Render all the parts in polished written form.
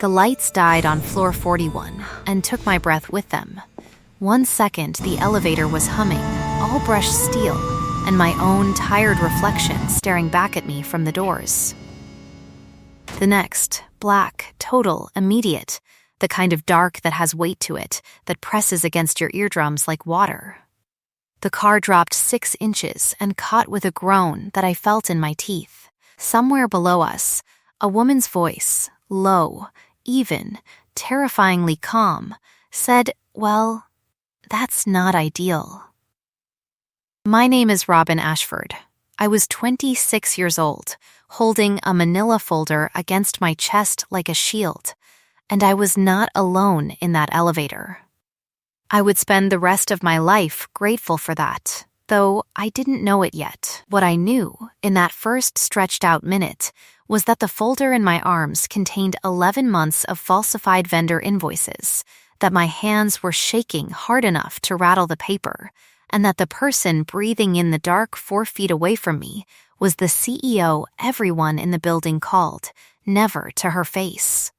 The lights died on floor 41 and took my breath with them. 1 second, the elevator was humming, all brushed steel, and my own tired reflection staring back at me from the doors. The next, black, total, immediate, the kind of dark that has weight to it, that presses against your eardrums like water. The car dropped 6 inches and caught with a groan that I felt in my teeth. Somewhere below us, a woman's voice, low, even, terrifyingly calm, said, "Well, that's not ideal." My name is Robin Ashford. I was 26 years old, holding a manila folder against my chest like a shield, and I was not alone in that elevator. I would spend the rest of my life grateful for that, though I didn't know it yet. What I knew, in that first stretched-out minute, was that the folder in my arms contained 11 months of falsified vendor invoices, that my hands were shaking hard enough to rattle the paper, and that the person breathing in the dark 4 feet away from me was the CEO everyone in the building called, never to her face.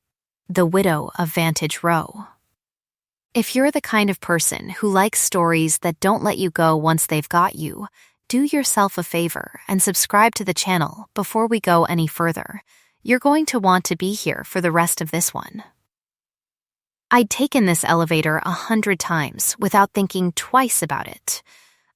The widow of Vantage Row. If you're the kind of person who likes stories that don't let you go once they've got you, do yourself a favor and subscribe to the channel before we go any further. You're going to want to be here for the rest of this one. I'd taken this elevator 100 times without thinking twice about it.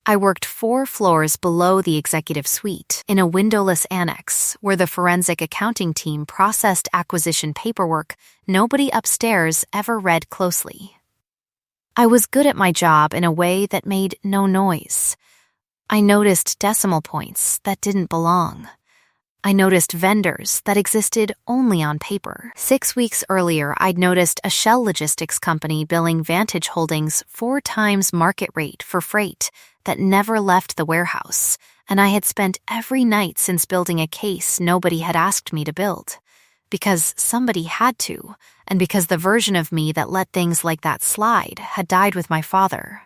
I worked 4 floors below the executive suite in a windowless annex where the forensic accounting team processed acquisition paperwork nobody upstairs ever read closely. I was good at my job in a way that made no noise. I noticed decimal points that didn't belong. I noticed vendors that existed only on paper. 6 weeks earlier, I'd noticed a shell logistics company billing Vantage Holdings 4 times market rate for freight that never left the warehouse, and I had spent every night since building a case nobody had asked me to build. Because somebody had to, and because the version of me that let things like that slide had died with my father.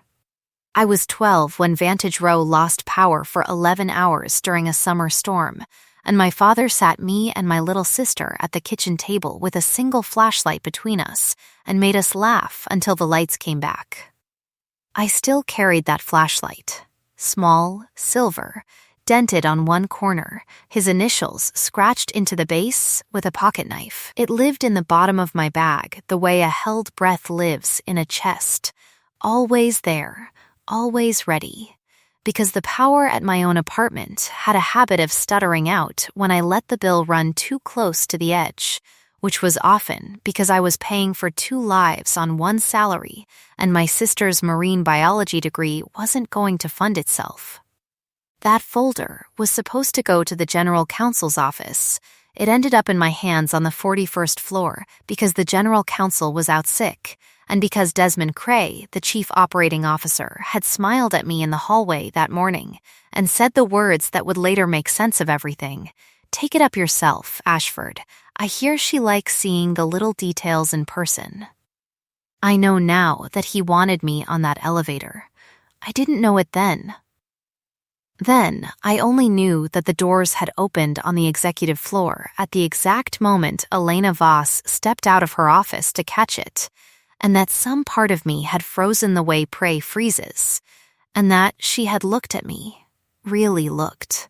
I was 12 when Vantage Row lost power for 11 hours during a summer storm, and my father sat me and my little sister at the kitchen table with a single flashlight between us and made us laugh until the lights came back. I still carried that flashlight, small, silver, dented on one corner, his initials scratched into the base with a pocket knife. It lived in the bottom of my bag the way a held breath lives in a chest, always there, always ready. Because the power at my own apartment had a habit of stuttering out when I let the bill run too close to the edge, which was often because I was paying for 2 lives on one salary and my sister's marine biology degree wasn't going to fund itself. That folder was supposed to go to the general counsel's office. It ended up in my hands on the 41st floor because the general counsel was out sick, and because Desmond Cray, the chief operating officer, had smiled at me in the hallway that morning and said the words that would later make sense of everything. "Take it up yourself, Ashford. I hear she likes seeing the little details in person." I know now that he wanted me on that elevator. I didn't know it then. Then, I only knew that the doors had opened on the executive floor at the exact moment Elena Voss stepped out of her office to catch it, and that some part of me had frozen the way prey freezes, and that she had looked at me, really looked,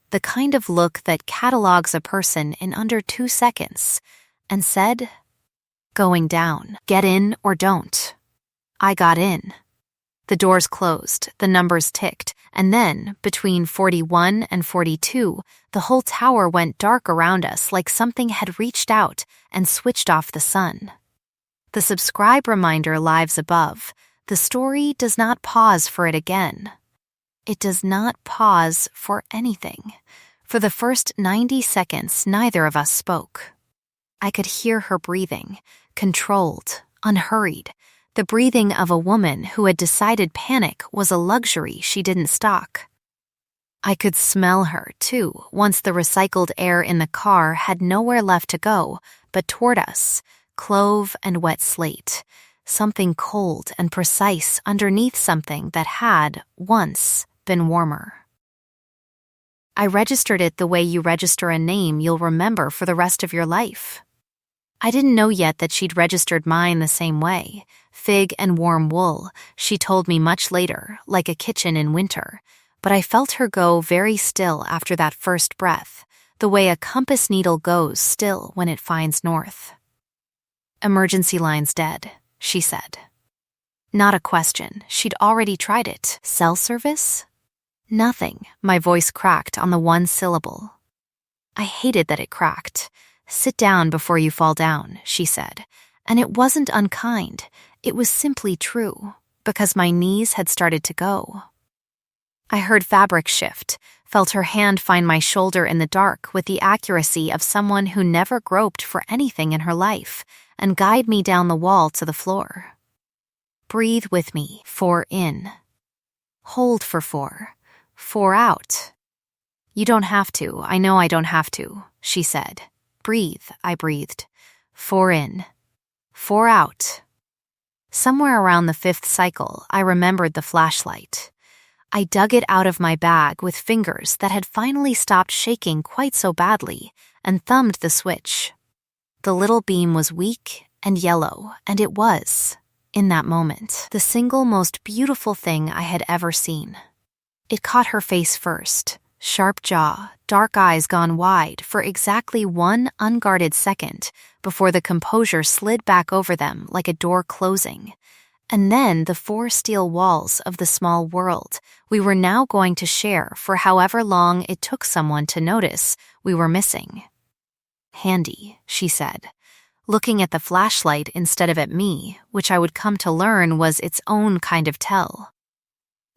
the kind of look that catalogs a person in under 2 seconds, and said, "Going down. Get in or don't." I got in. The doors closed, the numbers ticked, and then, between 41 and 42, the whole tower went dark around us like something had reached out and switched off the sun. The subscribe reminder lives above. The story does not pause for it again. It does not pause for anything. For the first 90 seconds, neither of us spoke. I could hear her breathing, controlled, unhurried, the breathing of a woman who had decided panic was a luxury she didn't stock. I could smell her, too, once the recycled air in the car had nowhere left to go but toward us, clove and wet slate, something cold and precise underneath something that had, once, been warmer. I registered it the way you register a name you'll remember for the rest of your life. I didn't know yet that she'd registered mine the same way. Fig and warm wool, she told me much later, like a kitchen in winter. But I felt her go very still after that first breath, the way a compass needle goes still when it finds north. Emergency line's dead, she said. Not a question, she'd already tried it. Cell service? Nothing, my voice cracked on the one syllable. I hated that it cracked. Sit down before you fall down, she said. And it wasn't unkind, it was simply true, because my knees had started to go. I heard fabric shift, felt her hand find my shoulder in the dark with the accuracy of someone who never groped for anything in her life, and guide me down the wall to the floor. Breathe with me, 4 in. Hold for 4. 4 out. You don't have to, I know I don't have to, she said. Breathe, I breathed. 4 in. 4 out. Somewhere around the 5th cycle, I remembered the flashlight. I dug it out of my bag with fingers that had finally stopped shaking quite so badly and thumbed the switch. The little beam was weak and yellow, and it was, in that moment, the single most beautiful thing I had ever seen. It caught her face first, sharp jaw, dark eyes gone wide for exactly 1 unguarded second before the composure slid back over them like a door closing. And then the 4 steel walls of the small world we were now going to share for however long it took someone to notice we were missing. Handy, she said, looking at the flashlight instead of at me, which I would come to learn was its own kind of tell.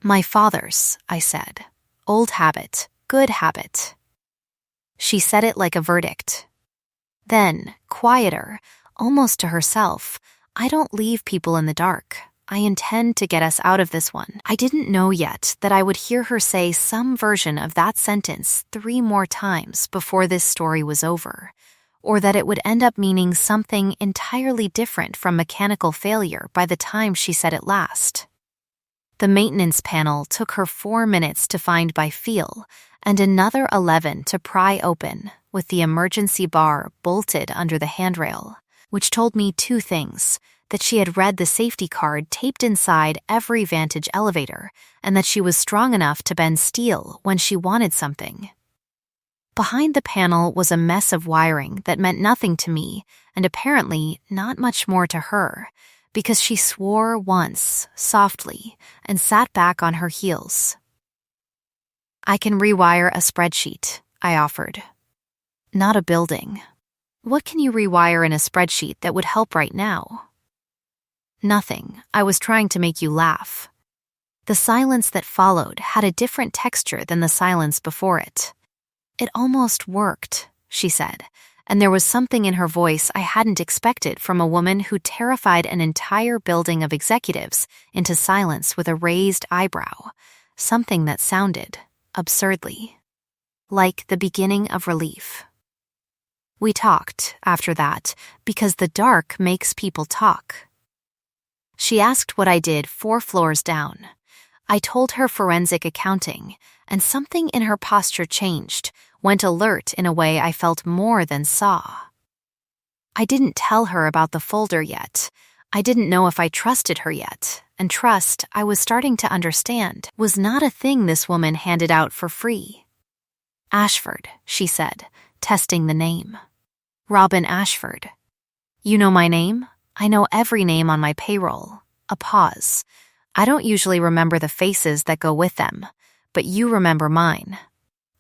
My father's, I said. Old habit, good habit. She said it like a verdict. Then, quieter, almost to herself, I don't leave people in the dark. I intend to get us out of this one. I didn't know yet that I would hear her say some version of that sentence 3 more times before this story was over, or that it would end up meaning something entirely different from mechanical failure by the time she said it last. The maintenance panel took her 4 minutes to find by feel, and another 11 to pry open, with the emergency bar bolted under the handrail, which told me 2 things: that she had read the safety card taped inside every Vantage elevator, and that she was strong enough to bend steel when she wanted something. Behind the panel was a mess of wiring that meant nothing to me, and apparently not much more to her, because she swore once, softly, and sat back on her heels. I can rewire a spreadsheet, I offered. Not a building. What can you rewire in a spreadsheet that would help right now? Nothing. I was trying to make you laugh. The silence that followed had a different texture than the silence before it. It almost worked, she said, and there was something in her voice I hadn't expected from a woman who terrified an entire building of executives into silence with a raised eyebrow, something that sounded, absurdly, like the beginning of relief. We talked, after that, because the dark makes people talk. She asked what I did 4 floors down. I told her forensic accounting, and something in her posture changed, went alert in a way I felt more than saw. I didn't tell her about the folder yet. I didn't know if I trusted her yet, and trust, I was starting to understand, was not a thing this woman handed out for free. Ashford, she said, testing the name. Robin Ashford. You know my name? I know every name on my payroll. A pause. I don't usually remember the faces that go with them, but you remember mine.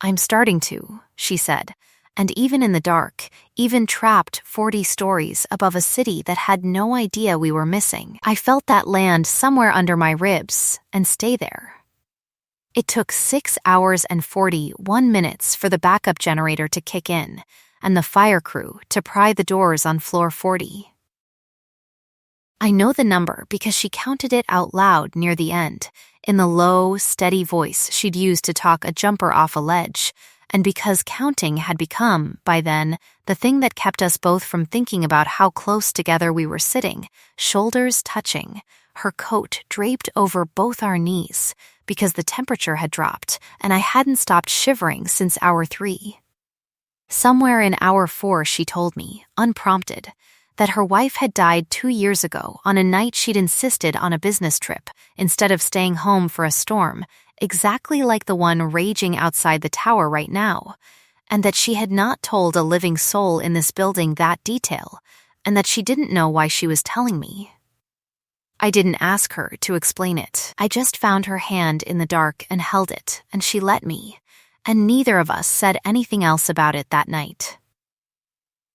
I'm starting to, she said, and even in the dark, even trapped 40 stories above a city that had no idea we were missing, I felt that land somewhere under my ribs and stay there. It took 6 hours and 41 minutes for the backup generator to kick in, and the fire crew to pry the doors on floor 40. I know the number because she counted it out loud near the end, in the low, steady voice she'd used to talk a jumper off a ledge, and because counting had become, by then, the thing that kept us both from thinking about how close together we were sitting, shoulders touching, her coat draped over both our knees, because the temperature had dropped, and I hadn't stopped shivering since hour 3. Somewhere in hour 4, she told me, unprompted, that her wife had died 2 years ago on a night she'd insisted on a business trip instead of staying home for a storm, exactly like the one raging outside the tower right now, and that she had not told a living soul in this building that detail, and that she didn't know why she was telling me. I didn't ask her to explain it. I just found her hand in the dark and held it, and she let me, and neither of us said anything else about it that night.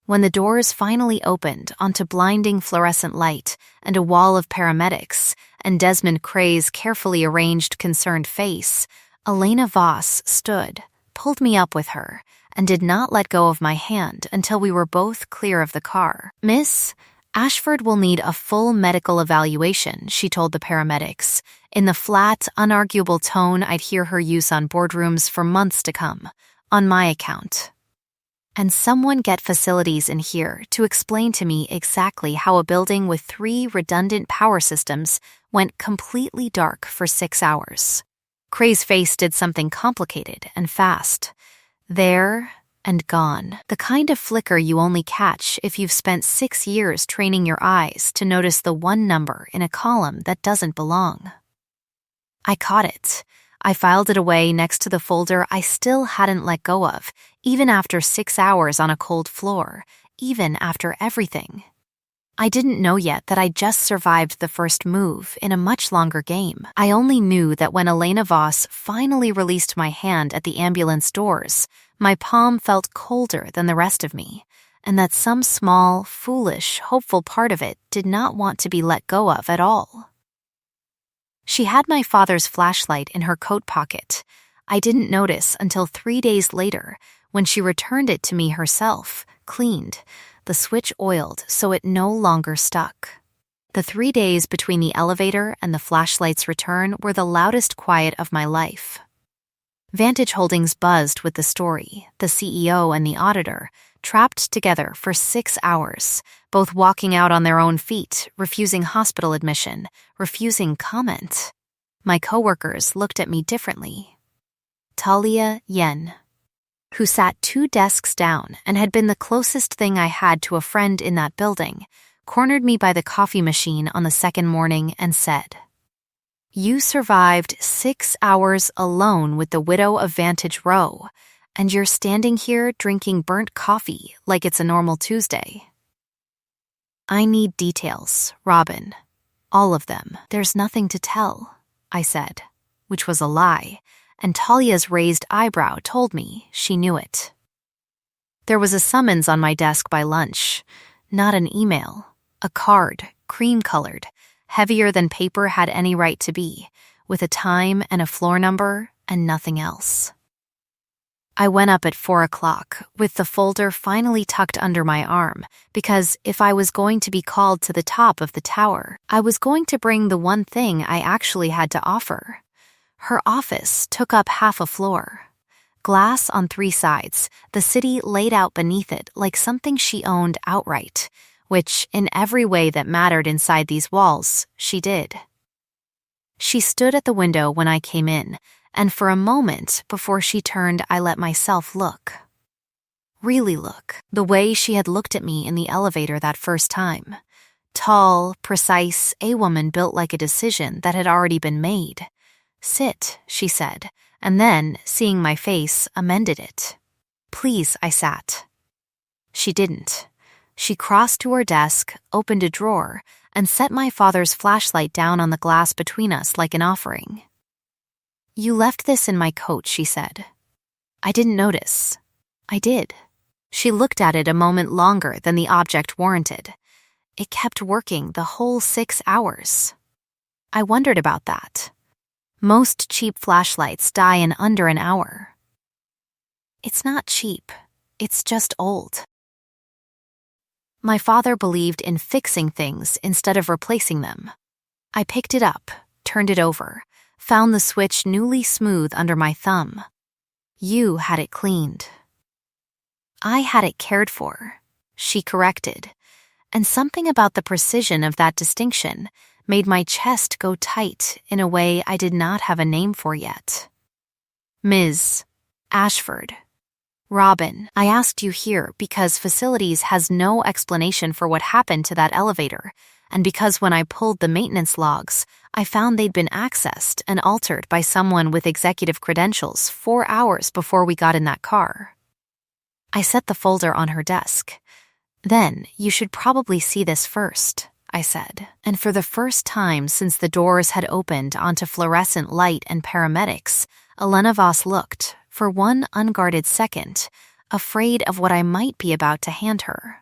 When the doors finally opened onto blinding fluorescent light and a wall of paramedics and Desmond Cray's carefully arranged concerned face, Elena Voss stood, pulled me up with her, and did not let go of my hand until we were both clear of the car. "Miss, Ashford will need a full medical evaluation," she told the paramedics, in the flat, unarguable tone I'd hear her use on boardrooms for months to come, on my account. "And someone get facilities in here to explain to me exactly how a building with 3 redundant power systems went completely dark for 6 hours. Cray's face did something complicated and fast. There and gone. The kind of flicker you only catch if you've spent 6 years training your eyes to notice the one number in a column that doesn't belong. I caught it. I filed it away next to the folder I still hadn't let go of, even after 6 hours on a cold floor, even after everything. I didn't know yet that I'd just survived the first move in a much longer game. I only knew that when Elena Voss finally released my hand at the ambulance doors, my palm felt colder than the rest of me, and that some small, foolish, hopeful part of it did not want to be let go of at all. She had my father's flashlight in her coat pocket. I didn't notice until 3 days later when she returned it to me herself, cleaned, the switch oiled so it no longer stuck. The 3 days between the elevator and the flashlight's return were the loudest quiet of my life. Vantage Holdings buzzed with the story, the CEO and the auditor, trapped together for 6 hours, both walking out on their own feet, refusing hospital admission, refusing comment. My coworkers looked at me differently. Talia Yen, who sat 2 desks down and had been the closest thing I had to a friend in that building, cornered me by the coffee machine on the second morning and said, "You survived 6 hours alone with the widow of Vantage Row, and you're standing here drinking burnt coffee like it's a normal Tuesday." "I need details, Robin. All of them. There's nothing to tell," I said, which was a lie, and Talia's raised eyebrow told me she knew it. There was a summons on my desk by lunch, not an email, a card, cream-colored, heavier than paper had any right to be, with a time and a floor number and nothing else. I went up at 4 o'clock, with the folder finally tucked under my arm, because if I was going to be called to the top of the tower, I was going to bring the one thing I actually had to offer. Her office took up half a floor. Glass on 3 sides, the city laid out beneath it like something she owned outright, which, in every way that mattered inside these walls, she did. She stood at the window when I came in, and for a moment before she turned, I let myself look. Really look, the way she had looked at me in the elevator that first time. Tall, precise, a woman built like a decision that had already been made. "Sit," she said, and then, seeing my face, amended it. "Please," I sat. She didn't. She crossed to her desk, opened a drawer, and set my father's flashlight down on the glass between us like an offering. "You left this in my coat," she said. "I didn't notice." "I did." She looked at it a moment longer than the object warranted. "It kept working the whole 6 hours." I wondered about that. Most cheap flashlights die in under an hour. "It's not cheap. It's just old." My father believed in fixing things instead of replacing them. I picked it up, turned it over, found the switch newly smooth under my thumb. "You had it cleaned." "I had it cared for," she corrected, and something about the precision of that distinction made my chest go tight in a way I did not have a name for yet. "Ms. Ashford." Robin, I asked you here because facilities has no explanation for what happened to that elevator, and because when I pulled the maintenance logs, I found they'd been accessed and altered by someone with executive credentials 4 hours before we got in that car. I set the folder on her desk. Then, you should probably see this first, I said, and for the first time since the doors had opened onto fluorescent light and paramedics, Elena Voss looked, for one unguarded second, afraid of what I might be about to hand her.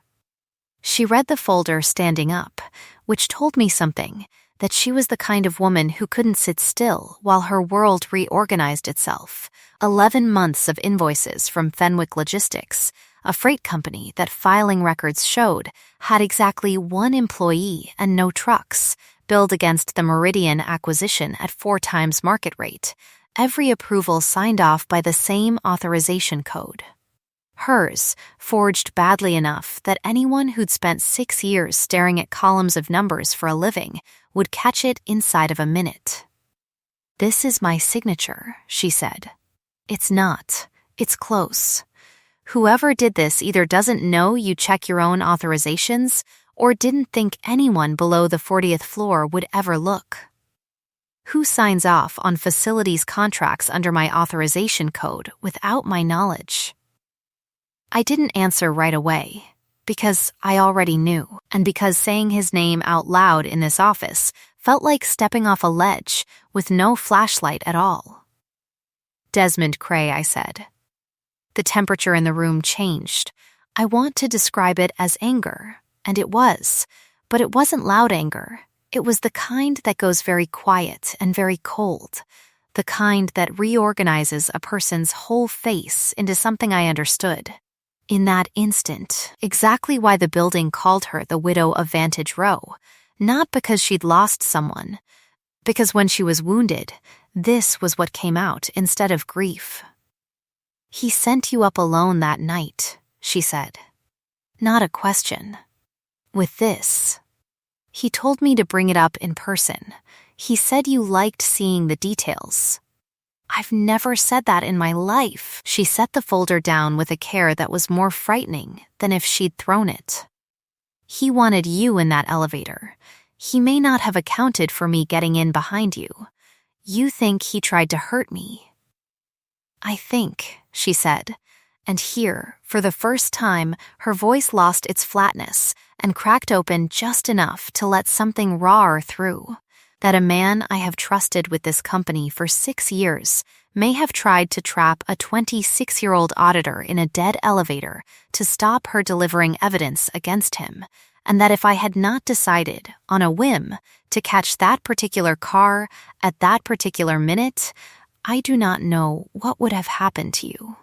She read the folder standing up, which told me something, that she was the kind of woman who couldn't sit still while her world reorganized itself. 11 months of invoices from Fenwick Logistics, a freight company that filing records showed had exactly 1 employee and no trucks, billed against the Meridian acquisition at 4 times market rate, every approval signed off by the same authorization code. Hers, forged badly enough that anyone who'd spent 6 years staring at columns of numbers for a living would catch it inside of a minute. "This is my signature," she said. "It's not. It's close. Whoever did this either doesn't know you check your own authorizations or didn't think anyone below the 40th floor would ever look. Who signs off on facilities contracts under my authorization code without my knowledge?" I didn't answer right away, because I already knew, and because saying his name out loud in this office felt like stepping off a ledge with no flashlight at all. "Desmond Cray," I said. The temperature in the room changed. I want to describe it as anger, and it was, but it wasn't loud anger. It was the kind that goes very quiet and very cold, the kind that reorganizes a person's whole face into something I understood. In that instant, exactly why the building called her the widow of Vantage Row, not because she'd lost someone, because when she was wounded, this was what came out instead of grief. "He sent you up alone that night," she said. Not a question. With this. "He told me to bring it up in person. He said you liked seeing the details." "I've never said that in my life." She set the folder down with a care that was more frightening than if she'd thrown it. "He wanted you in that elevator. He may not have accounted for me getting in behind you. You think he tried to hurt me." "I think," she said, and here, for the first time, her voice lost its flatness and cracked open just enough to let something rawer through, that a man I have trusted with this company for 6 years may have tried to trap a 26-year-old auditor in a dead elevator to stop her delivering evidence against him, and that if I had not decided, on a whim, to catch that particular car at that particular minute, I do not know what would have happened to you.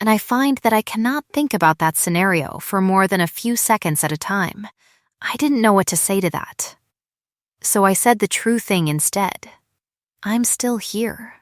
And I find that I cannot think about that scenario for more than a few seconds at a time. I didn't know what to say to that. So I said the true thing instead. "I'm still here."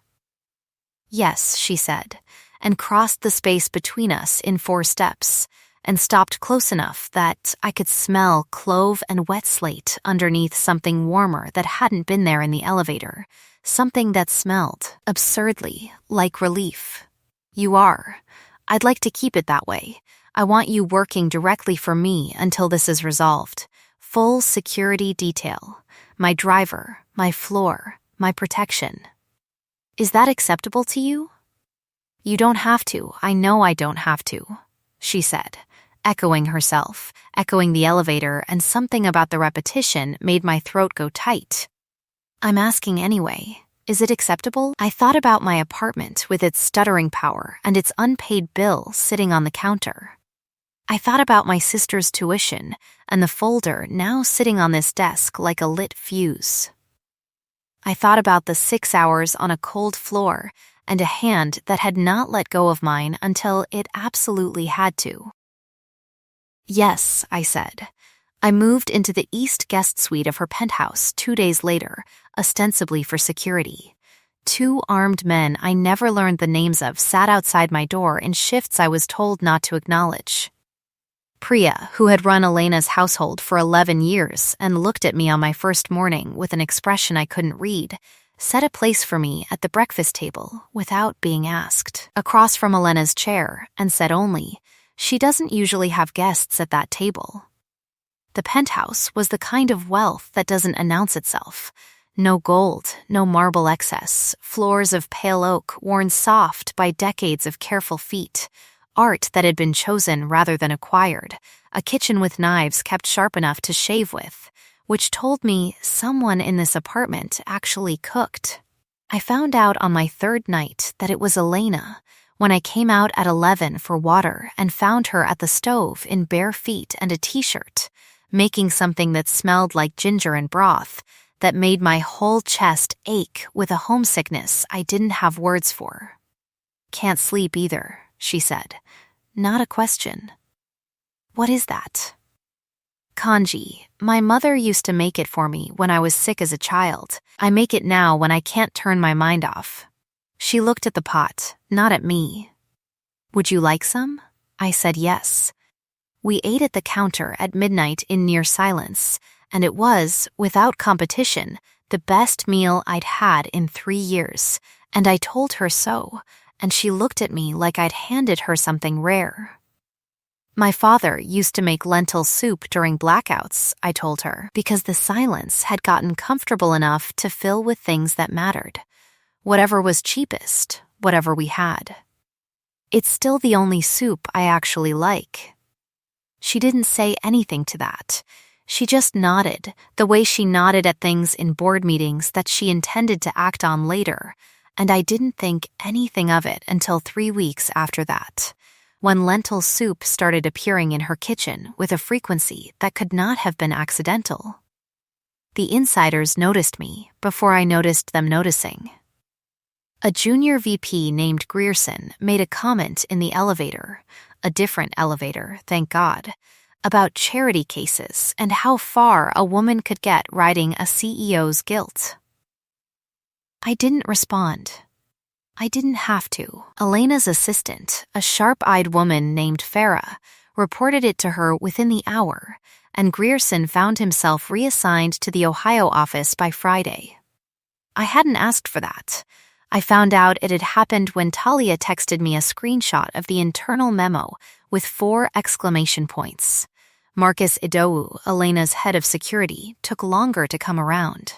"Yes," she said, and crossed the space between us in 4 steps, and stopped close enough that I could smell clove and wet slate underneath something warmer that hadn't been there in the elevator, something that smelled, absurdly, like relief. "You are. I'd like to keep it that way. I want you working directly for me until this is resolved. Full security detail. My driver, my floor, my protection. Is that acceptable to you?" "You don't have to. I know I don't have to," she said, echoing herself, echoing the elevator, and something about the repetition made my throat go tight. "I'm asking anyway. Is it acceptable?" I thought about my apartment with its stuttering power and its unpaid bill sitting on the counter. I thought about my sister's tuition and the folder now sitting on this desk like a lit fuse. I thought about the 6 hours on a cold floor and a hand that had not let go of mine until it absolutely had to. "Yes," I said. I moved into the East guest suite of her penthouse 2 days later, ostensibly for security. 2 armed men I never learned the names of sat outside my door in shifts I was told not to acknowledge. Priya, who had run Elena's household for 11 years and looked at me on my first morning with an expression I couldn't read, set a place for me at the breakfast table without being asked, across from Elena's chair, and said only, "She doesn't usually have guests at that table." The penthouse was the kind of wealth that doesn't announce itself. No gold, no marble excess, floors of pale oak worn soft by decades of careful feet, art that had been chosen rather than acquired, a kitchen with knives kept sharp enough to shave with, which told me someone in this apartment actually cooked. I found out on my third night that it was Elena when I came out at 11 for water and found her at the stove in bare feet and a t-shirt, making something that smelled like ginger and broth that made my whole chest ache with a homesickness I didn't have words for. "Can't sleep either," she said. "Not a question." "What is that?" "Kanji. My mother used to make it for me when I was sick as a child. I make it now when I can't turn my mind off." She looked at the pot, not at me. "Would you like some?" I said yes. We ate at the counter at midnight in near silence, and it was, without competition, the best meal I'd had in 3 years, and I told her so, and she looked at me like I'd handed her something rare. "My father used to make lentil soup during blackouts," I told her, because the silence had gotten comfortable enough to fill with things that mattered. Whatever was cheapest, whatever we had. "It's still the only soup I actually like." She didn't say anything to that. She just nodded, the way she nodded at things in board meetings that she intended to act on later, and I didn't think anything of it until 3 weeks after that, when lentil soup started appearing in her kitchen with a frequency that could not have been accidental. The insiders noticed me before I noticed them noticing. A junior VP named Grierson made a comment in the elevator, a different elevator, thank God, about charity cases and how far a woman could get riding a CEO's guilt. I didn't respond. I didn't have to. Elena's assistant, a sharp-eyed woman named Farah, reported it to her within the hour, and Grierson found himself reassigned to the Ohio office by Friday. I hadn't asked for that. I found out it had happened when Talia texted me a screenshot of the internal memo with 4 exclamation points. Marcus Idowu, Elena's head of security, took longer to come around.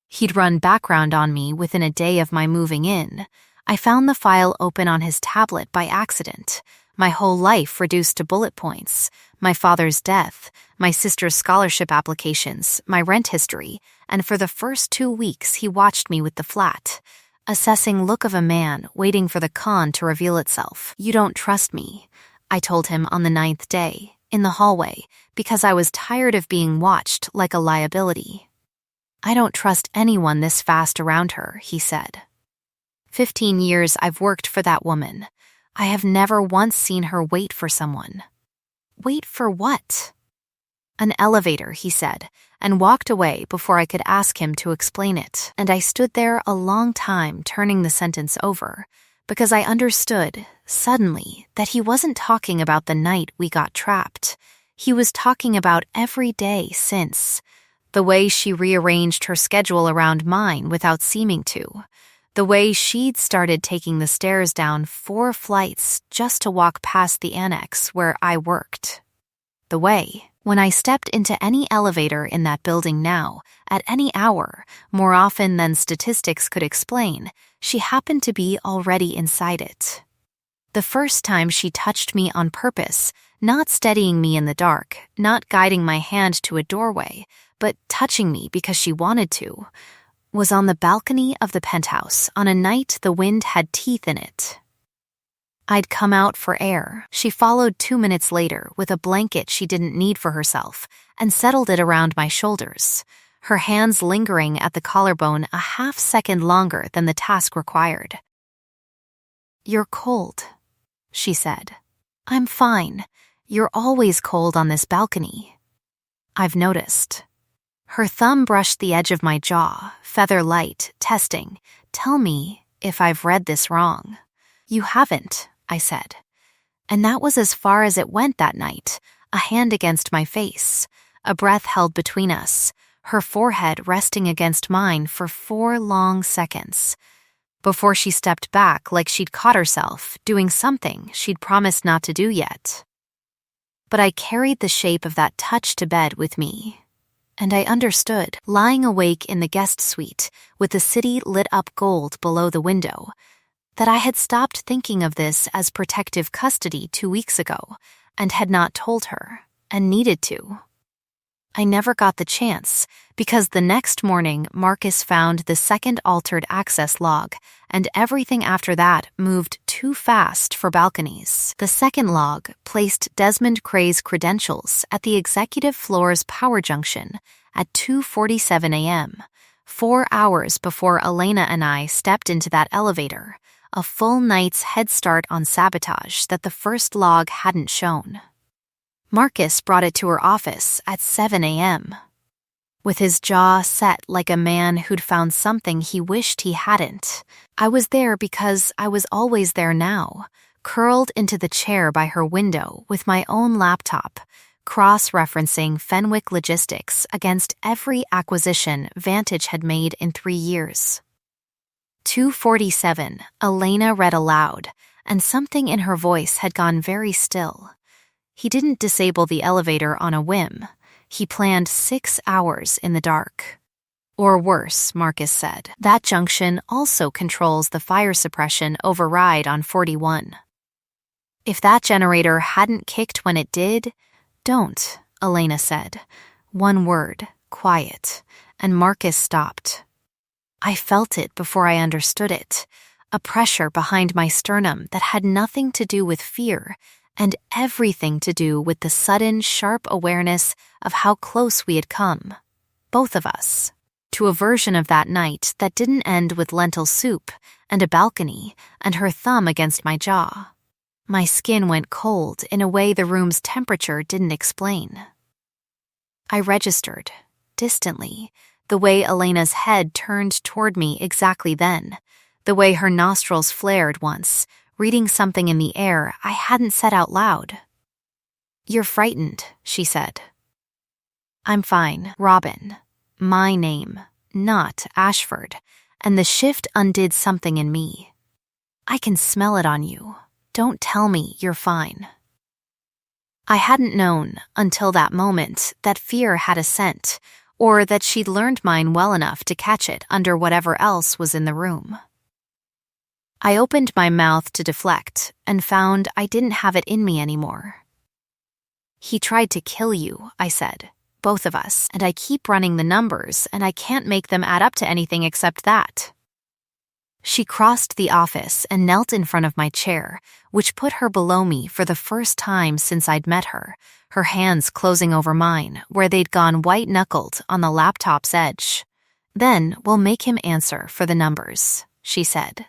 He'd run background on me within a day of my moving in. I found the file open on his tablet by accident, my whole life reduced to bullet points, my father's death, my sister's scholarship applications, my rent history, and for the first 2 weeks he watched me with the flat, assessing look of a man waiting for the con to reveal itself. "You don't trust me," I told him on the 9th day, in the hallway, because I was tired of being watched like a liability. "I don't trust anyone this fast around her," he said. 15 years I've worked for that woman. I have never once seen her wait for someone. Wait for what? "An elevator," he said, and walked away before I could ask him to explain it, and I stood there a long time turning the sentence over, because I understood, suddenly, that he wasn't talking about the night we got trapped. He was talking about every day since. The way she rearranged her schedule around mine without seeming to. The way she'd started taking the stairs down 4 flights just to walk past the annex where I worked. The way, when I stepped into any elevator in that building now, at any hour, more often than statistics could explain, she happened to be already inside it. The first time she touched me on purpose, not steadying me in the dark, not guiding my hand to a doorway, but touching me because she wanted to, was on the balcony of the penthouse on a night the wind had teeth in it. I'd come out for air. She followed 2 minutes later with a blanket she didn't need for herself and settled it around my shoulders, her hands lingering at the collarbone a half-second longer than the task required. "You're cold," she said. "I'm fine. You're always cold on this balcony." "I've noticed." Her thumb brushed the edge of my jaw, feather light, testing. "Tell me if I've read this wrong." "You haven't," I said. And that was as far as it went that night, a hand against my face, a breath held between us, her forehead resting against mine for 4 long seconds, before she stepped back like she'd caught herself doing something she'd promised not to do yet. But I carried the shape of that touch to bed with me, and I understood, lying awake in the guest suite with the city lit up gold below the window, that I had stopped thinking of this as protective custody 2 weeks ago and had not told her, and needed to. I never got the chance because the next morning Marcus found the second altered access log, and everything after that moved too fast for balconies. The second log placed Desmond Cray's credentials at the executive floor's power junction at 2:47 a.m., 4 hours before Elena and I stepped into that elevator, a full night's head start on sabotage that the first log hadn't shown. Marcus brought it to her office at 7 a.m., with his jaw set like a man who'd found something he wished he hadn't. I was there because I was always there now, curled into the chair by her window with my own laptop, cross-referencing Fenwick logistics against every acquisition Vantage had made in 3 years. 2:47, Elena read aloud, and something in her voice had gone very still. He didn't disable the elevator on a whim. He planned 6 hours in the dark. Or worse, Marcus said. That junction also controls the fire suppression override on 41. If that generator hadn't kicked when it did, don't, Elena said. One word, quiet, and Marcus stopped. I felt it before I understood it, a pressure behind my sternum that had nothing to do with fear and everything to do with the sudden, sharp awareness of how close we had come, both of us, to a version of that night that didn't end with lentil soup and a balcony and her thumb against my jaw. My skin went cold in a way the room's temperature didn't explain. I registered, distantly, the way Elena's head turned toward me exactly then, the way her nostrils flared once, reading something in the air I hadn't said out loud. "You're frightened," she said. "I'm fine, Robin. My name, not Ashford," and the shift undid something in me. "I can smell it on you. Don't tell me you're fine." I hadn't known, until that moment, that fear had a scent, or that she'd learned mine well enough to catch it under whatever else was in the room. I opened my mouth to deflect and found I didn't have it in me anymore. "He tried to kill you," I said, "both of us, and I keep running the numbers and I can't make them add up to anything except that." She crossed the office and knelt in front of my chair, which put her below me for the first time since I'd met her, her hands closing over mine where they'd gone white-knuckled on the laptop's edge. "Then we'll make him answer for the numbers," she said.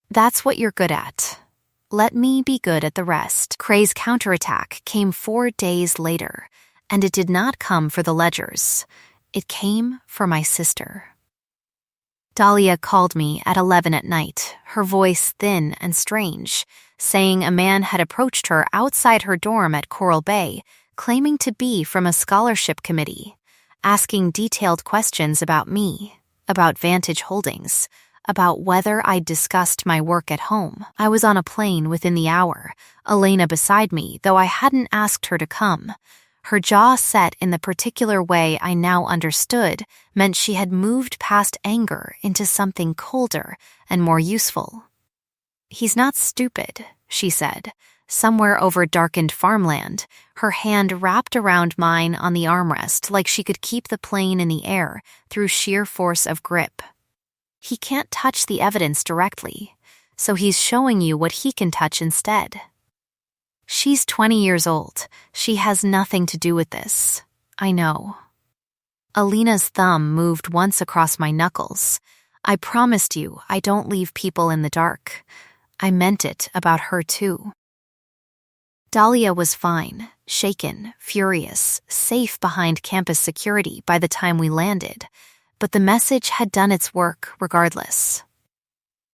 "That's what you're good at. Let me be good at the rest." Cray's counterattack came 4 days later, and it did not come for the ledgers. It came for my sister. Dahlia called me at 11 at night, her voice thin and strange, saying a man had approached her outside her dorm at Coral Bay, claiming to be from a scholarship committee, asking detailed questions about me, about Vantage Holdings, about whether I'd discussed my work at home. I was on a plane within the hour, Elena beside me, though I hadn't asked her to come. Her jaw set in the particular way I now understood meant she had moved past anger into something colder and more useful. "He's not stupid," she said, somewhere over darkened farmland, her hand wrapped around mine on the armrest like she could keep the plane in the air through sheer force of grip. "He can't touch the evidence directly, so he's showing you what he can touch instead. She's 20 years old. She has nothing to do with this. I know." Elena's thumb moved once across my knuckles. "I promised you I don't leave people in the dark. I meant it about her too." Dahlia was fine, shaken, furious, safe behind campus security by the time we landed, but the message had done its work regardless.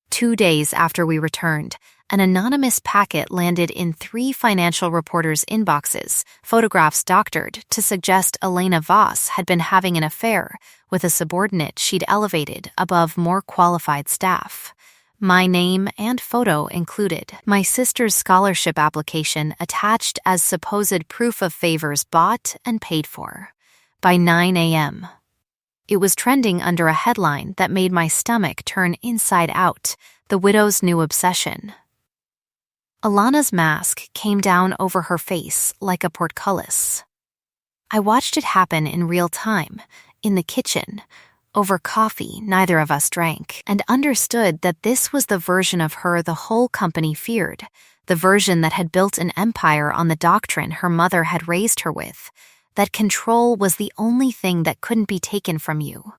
2 days after we returned, an anonymous packet landed in 3 financial reporters' inboxes, photographs doctored to suggest Elena Voss had been having an affair with a subordinate she'd elevated above more qualified staff. My name and photo included, my sister's scholarship application attached as supposed proof of favors bought and paid for. By 9 a.m. It was trending under a headline that made my stomach turn inside out, the widow's new obsession. Alana's mask came down over her face like a portcullis. I watched it happen in real time, in the kitchen, over coffee neither of us drank, and understood that this was the version of her the whole company feared, the version that had built an empire on the doctrine her mother had raised her with, that control was the only thing that couldn't be taken from you,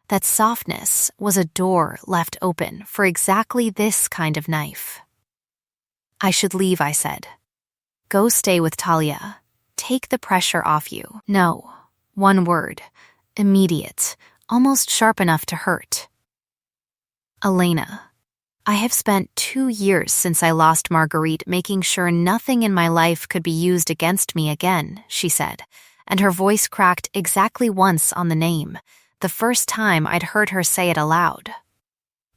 that softness was a door left open for exactly this kind of knife. I should leave, I said. Go stay with Talia. Take the pressure off you. No. One word. Immediate. Almost sharp enough to hurt. Elena. I have spent 2 years since I lost Marguerite making sure nothing in my life could be used against me again, she said, and her voice cracked exactly once on the name, the first time I'd heard her say it aloud.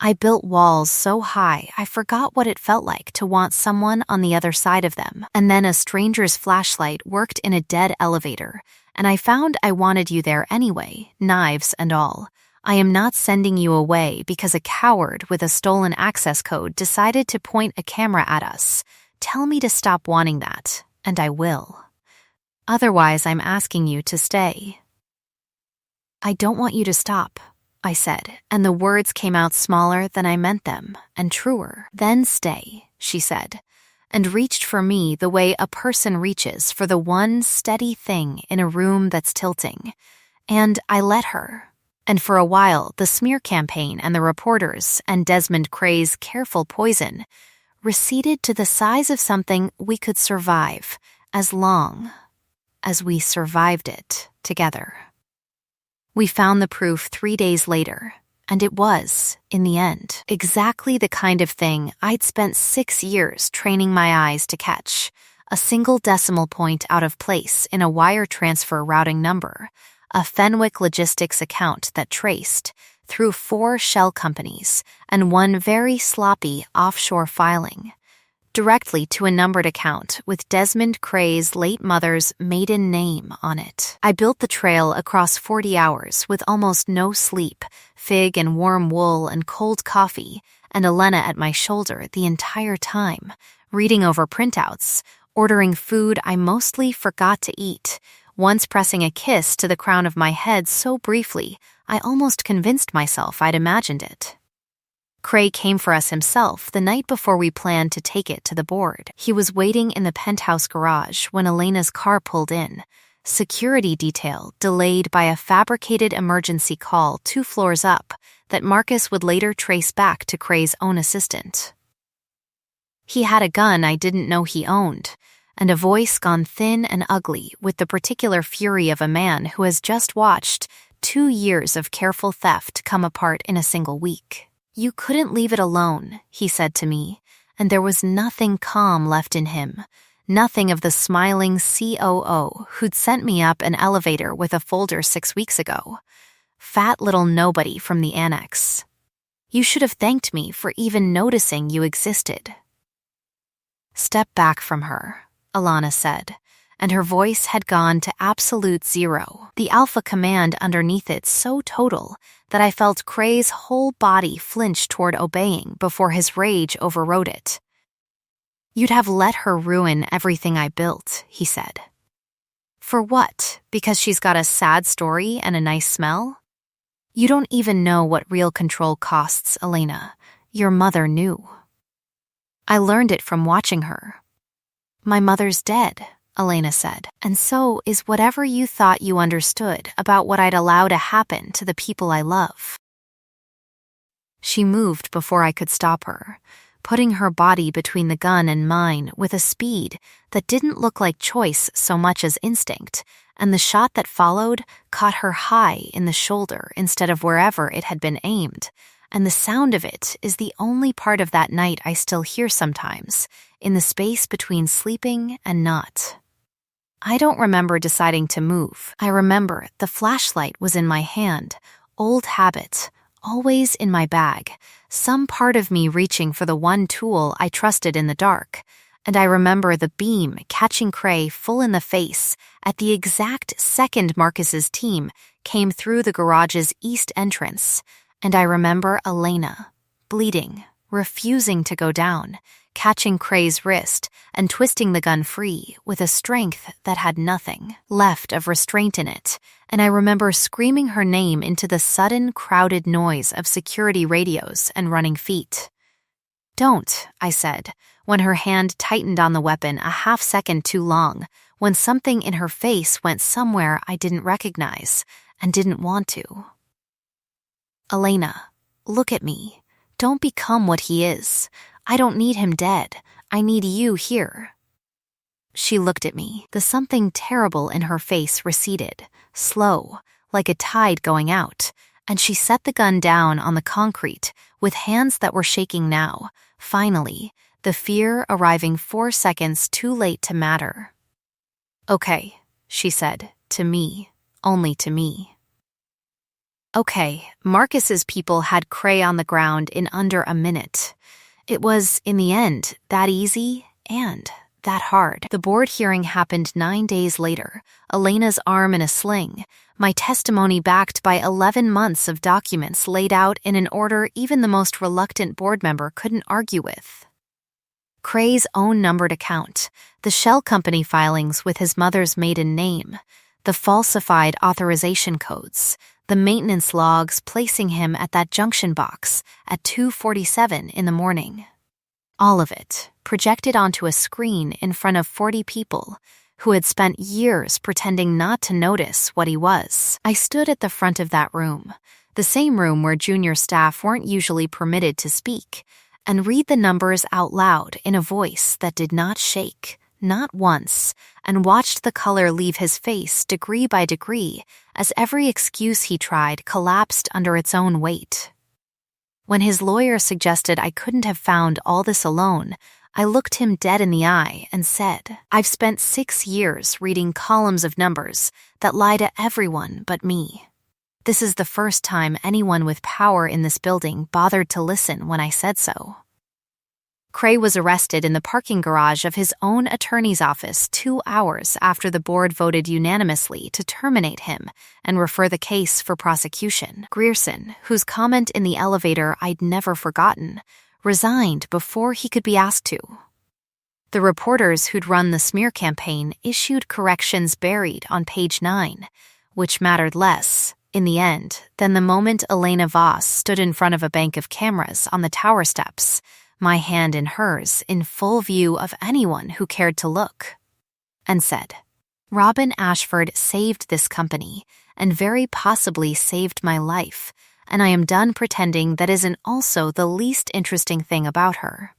I built walls so high I forgot what it felt like to want someone on the other side of them, and then a stranger's flashlight worked in a dead elevator, and I found I wanted you there anyway, knives and all. I am not sending you away because a coward with a stolen access code decided to point a camera at us. Tell me to stop wanting that, and I will. Otherwise, I'm asking you to stay. I don't want you to stop, I said, and the words came out smaller than I meant them, and truer. Then stay, she said, and reached for me the way a person reaches for the one steady thing in a room that's tilting. And I let her. And for a while, the smear campaign and the reporters and Desmond Cray's careful poison receded to the size of something we could survive as long as we survived it together. We found the proof 3 days later, and it was, in the end, exactly the kind of thing I'd spent 6 years training my eyes to catch, a single decimal point out of place in a wire transfer routing number, a Fenwick Logistics account that traced, through 4 shell companies and one very sloppy offshore filing, directly to a numbered account with Desmond Cray's late mother's maiden name on it. I built the trail across 40 hours with almost no sleep, fig and warm wool and cold coffee, and Elena at my shoulder the entire time, reading over printouts, ordering food I mostly forgot to eat, once pressing a kiss to the crown of my head so briefly I almost convinced myself I'd imagined it. Cray came for us himself the night before we planned to take it to the board. He was waiting in the penthouse garage when Elena's car pulled in, security detail delayed by a fabricated emergency call 2 floors up that Marcus would later trace back to Cray's own assistant. He had a gun I didn't know he owned, and a voice gone thin and ugly with the particular fury of a man who has just watched 2 years of careful theft come apart in a single week. You couldn't leave it alone, he said to me, and there was nothing calm left in him, nothing of the smiling COO who'd sent me up an elevator with a folder 6 weeks ago. Fat little nobody from the annex. You should have thanked me for even noticing you existed. Step back from her, Alana said, and her voice had gone to absolute 0, the alpha command underneath it so total that I felt Cray's whole body flinch toward obeying before his rage overrode it. You'd have let her ruin everything I built, he said. For what? Because she's got a sad story and a nice smell? You don't even know what real control costs, Elena. Your mother knew. I learned it from watching her. My mother's dead, Elena said, and so is whatever you thought you understood about what I'd allow to happen to the people I love. She moved before I could stop her, putting her body between the gun and mine with a speed that didn't look like choice so much as instinct, and the shot that followed caught her high in the shoulder instead of wherever it had been aimed, and the sound of it is the only part of that night I still hear sometimes, in the space between sleeping and not. I don't remember deciding to move. I remember the flashlight was in my hand, old habit, always in my bag, some part of me reaching for the one tool I trusted in the dark. And I remember the beam catching Cray full in the face at the exact second Marcus's team came through the garage's east entrance. And I remember Elena, bleeding, refusing to go down, catching Cray's wrist and twisting the gun free with a strength that had nothing left of restraint in it. And I remember screaming her name into the sudden crowded noise of security radios and running feet. "Don't," I said, when her hand tightened on the weapon a half second too long, when something in her face went somewhere I didn't recognize and didn't want to. "Elena, look at me. Don't become what he is. I don't need him dead. I need you here." She looked at me. The something terrible in her face receded, slow, like a tide going out, and she set the gun down on the concrete with hands that were shaking now, finally, the fear arriving 4 seconds too late to matter. "Okay," she said, to me, only to me. Okay, Marcus's people had Cray on the ground in under a minute. It was, in the end, that easy and that hard. The board hearing happened 9 days later, Elena's arm in a sling, my testimony backed by 11 months of documents laid out in an order even the most reluctant board member couldn't argue with. Cray's own numbered account, the shell company filings with his mother's maiden name, the falsified authorization codes, the maintenance logs placing him at that junction box at 2:47 in the morning. All of it projected onto a screen in front of 40 people who had spent years pretending not to notice what he was. I stood at the front of that room, the same room where junior staff weren't usually permitted to speak, and read the numbers out loud in a voice that did not shake, not once, and watched the color leave his face degree by degree as every excuse he tried collapsed under its own weight. When his lawyer suggested I couldn't have found all this alone, I looked him dead in the eye and said, "I've spent 6 years reading columns of numbers that lie to everyone but me. This is the first time anyone with power in this building bothered to listen when I said so." Cray was arrested in the parking garage of his own attorney's office 2 hours after the board voted unanimously to terminate him and refer the case for prosecution. Grierson, whose comment in the elevator I'd never forgotten, resigned before he could be asked to. The reporters who'd run the smear campaign issued corrections buried on page 9, which mattered less, in the end, than the moment Elena Voss stood in front of a bank of cameras on the tower steps, my hand in hers in full view of anyone who cared to look, and said, "Robin Ashford saved this company and very possibly saved my life, and I am done pretending that isn't also the least interesting thing about her."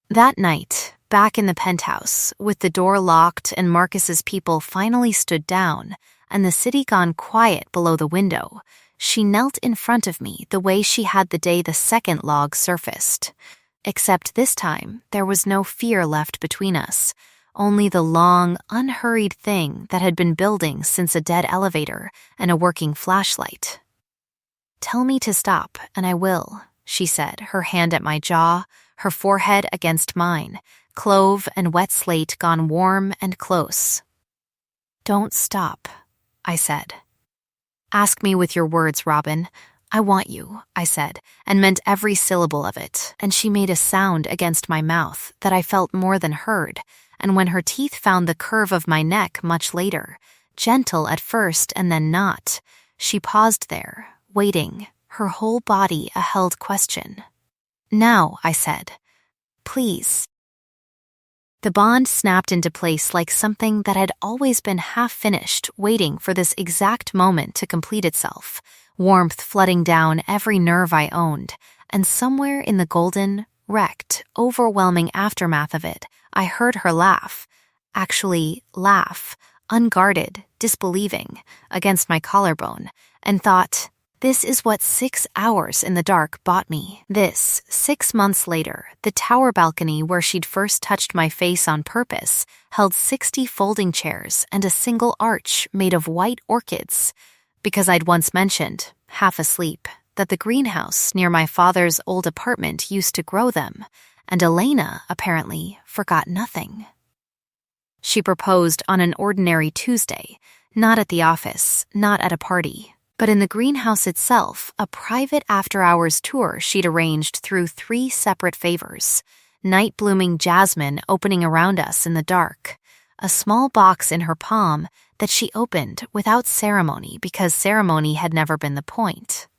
That night, back in the penthouse, with the door locked and Marcus's people finally stood down and the city gone quiet below the window, she knelt in front of me the way she had the day the second log surfaced. Except this time, there was no fear left between us, only the long, unhurried thing that had been building since a dead elevator and a working flashlight. "Tell me to stop, and I will," she said, her hand at my jaw, her forehead against mine, clove and wet slate gone warm and close. "Don't stop," I said. "Ask me with your words, Robin. I want you," I said, and meant every syllable of it, and she made a sound against my mouth that I felt more than heard, and when her teeth found the curve of my neck much later, gentle at first and then not, she paused there, waiting, her whole body a held question. "Now," I said, "please." The bond snapped into place like something that had always been half-finished, waiting for this exact moment to complete itself, warmth flooding down every nerve I owned, and somewhere in the golden, wrecked, overwhelming aftermath of it, I heard her laugh. Actually, laugh, unguarded, disbelieving, against my collarbone, and thought, This is what 6 hours in the dark bought me. 6 months later, the tower balcony where she'd first touched my face on purpose held 60 folding chairs and a single arch made of white orchids, because I'd once mentioned, half asleep, that the greenhouse near my father's old apartment used to grow them, and Elena, apparently, forgot nothing. She proposed on an ordinary Tuesday, not at the office, not at a party, but in the greenhouse itself, a private after-hours tour she'd arranged through 3 separate favors: night-blooming jasmine opening around us in the dark, a small box in her palm that she opened without ceremony because ceremony had never been the point.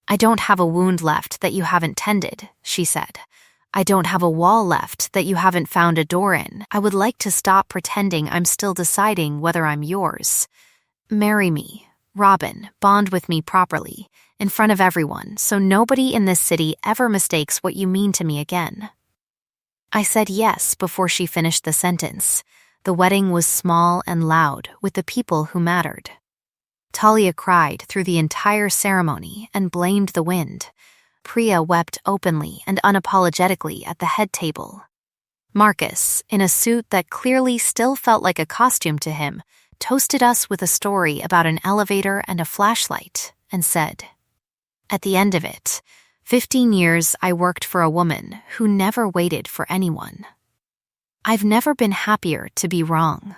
"I don't have a wound left that you haven't tended," she said. "I don't have a wall left that you haven't found a door in. I would like to stop pretending I'm still deciding whether I'm yours. Marry me, Robin, bond with me properly, in front of everyone, so nobody in this city ever mistakes what you mean to me again." I said yes before she finished the sentence. The wedding was small and loud with the people who mattered. Talia cried through the entire ceremony and blamed the wind. Priya wept openly and unapologetically at the head table. Marcus, in a suit that clearly still felt like a costume to him, toasted us with a story about an elevator and a flashlight, and said, "At the end of it, 15 years I worked for a woman who never waited for anyone. I've never been happier to be wrong."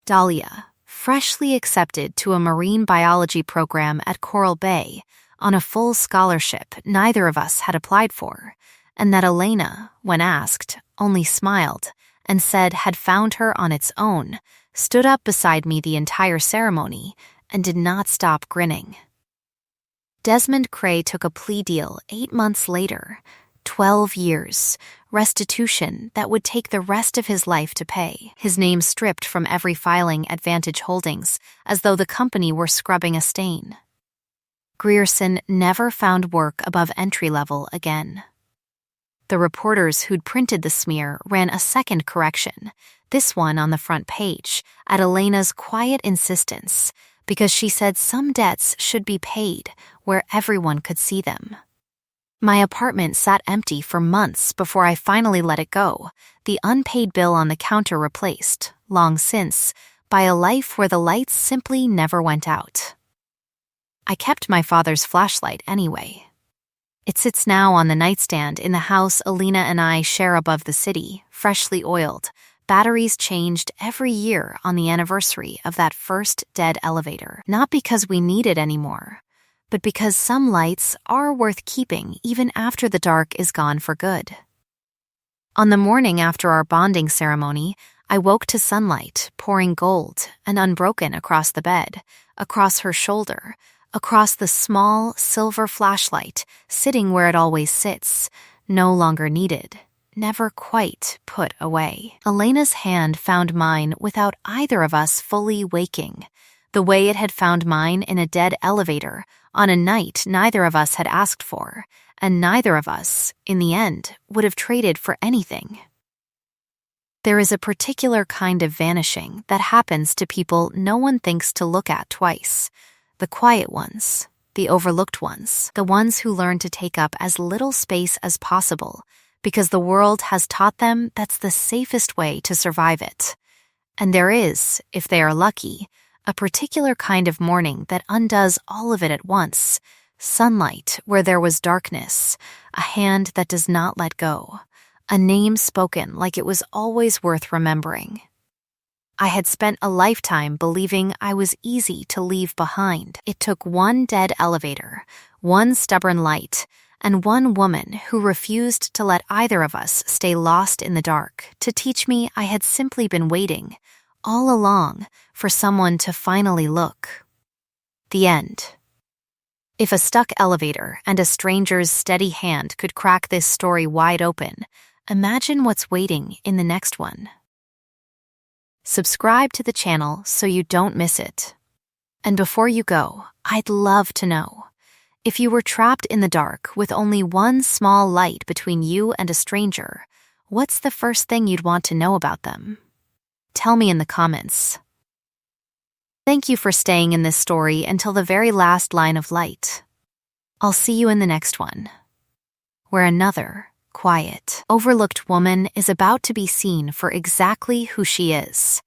Dahlia, freshly accepted to a marine biology program at Coral Bay on a full scholarship neither of us had applied for, and that Elena, when asked, only smiled and said had found her on its own, stood up beside me the entire ceremony and did not stop grinning. Desmond Cray took a plea deal 8 months later, 12 years, restitution that would take the rest of his life to pay, his name stripped from every filing at Vantage Holdings as though the company were scrubbing a stain. Grierson never found work above entry level again. The reporters who'd printed the smear ran a second correction, this one on the front page, at Elena's quiet insistence, because she said some debts should be paid where everyone could see them. My apartment sat empty for months before I finally let it go, the unpaid bill on the counter replaced, long since, by a life where the lights simply never went out. I kept my father's flashlight anyway. It sits now on the nightstand in the house Alina and I share above the city, freshly oiled, batteries changed every year on the anniversary of that first dead elevator, not because we need it anymore, but because some lights are worth keeping even after the dark is gone for good. On the morning after our bonding ceremony, I woke to sunlight pouring gold and unbroken across the bed, across her shoulder, across the small silver flashlight sitting where it always sits, no longer needed, never quite put away. Elena's hand found mine without either of us fully waking, the way it had found mine in a dead elevator on a night neither of us had asked for, and neither of us, in the end, would have traded for anything. There is a particular kind of vanishing that happens to people no one thinks to look at twice. The quiet ones, the overlooked ones, the ones who learn to take up as little space as possible, because the world has taught them that's the safest way to survive it. And there is, if they are lucky, a particular kind of morning that undoes all of it at once, sunlight where there was darkness, a hand that does not let go, a name spoken like it was always worth remembering. I had spent a lifetime believing I was easy to leave behind. It took one dead elevator, one stubborn light, and one woman who refused to let either of us stay lost in the dark to teach me I had simply been waiting, all along, for someone to finally look. The end. If a stuck elevator and a stranger's steady hand could crack this story wide open, imagine what's waiting in the next one. Subscribe to the channel so you don't miss it. And before you go, I'd love to know, if you were trapped in the dark with only one small light between you and a stranger, what's the first thing you'd want to know about them? Tell me in the comments. Thank you for staying in this story until the very last line of light. I'll see you in the next one, where another quiet, overlooked woman is about to be seen for exactly who she is.